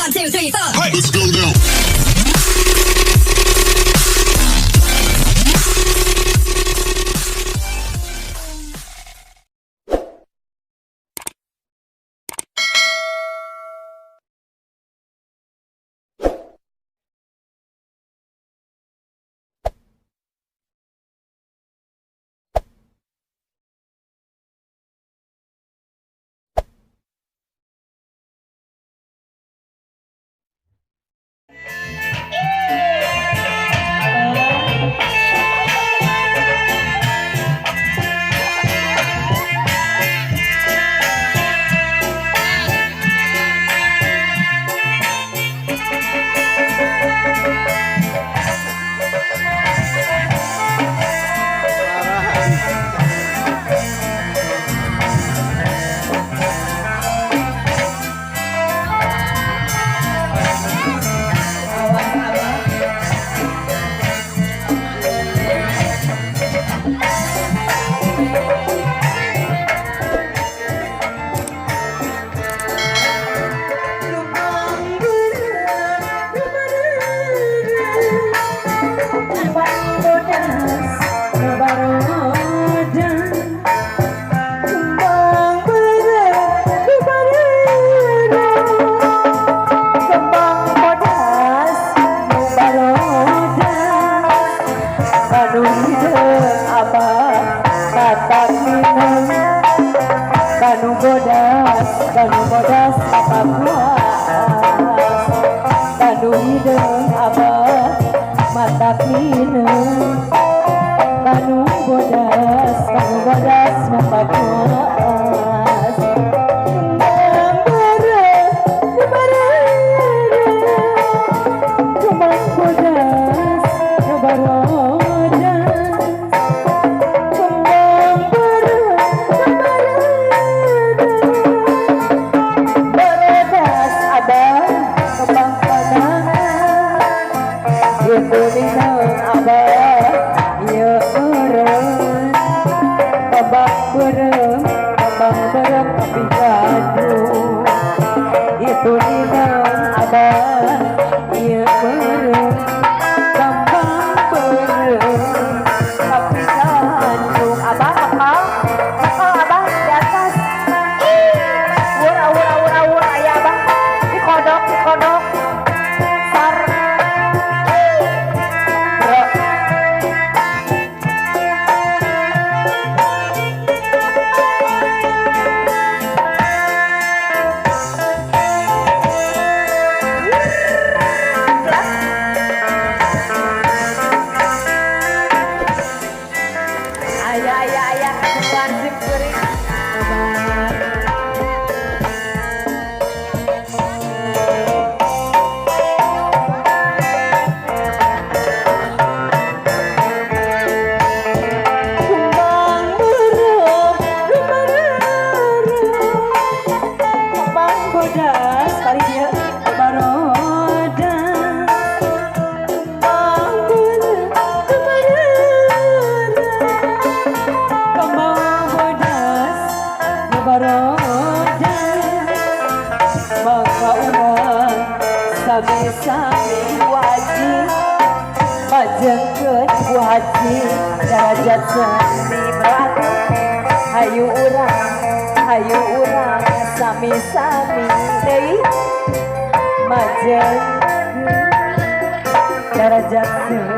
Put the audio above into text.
1, 2, 3, 4. Hey. Let's go now. Kanu bodas apa puas Kanu hidung abah mata minum Kanu bodas mata puas Kembang bodas tapi gaduh itu dinam abah iya berem gampang berem tapi gaduh abah abah di atas wur ayah abah dikodok sar sami wajib majengkeun wajib derajat seni berarti hayu urang sami-sami deui majengkeun derajat seni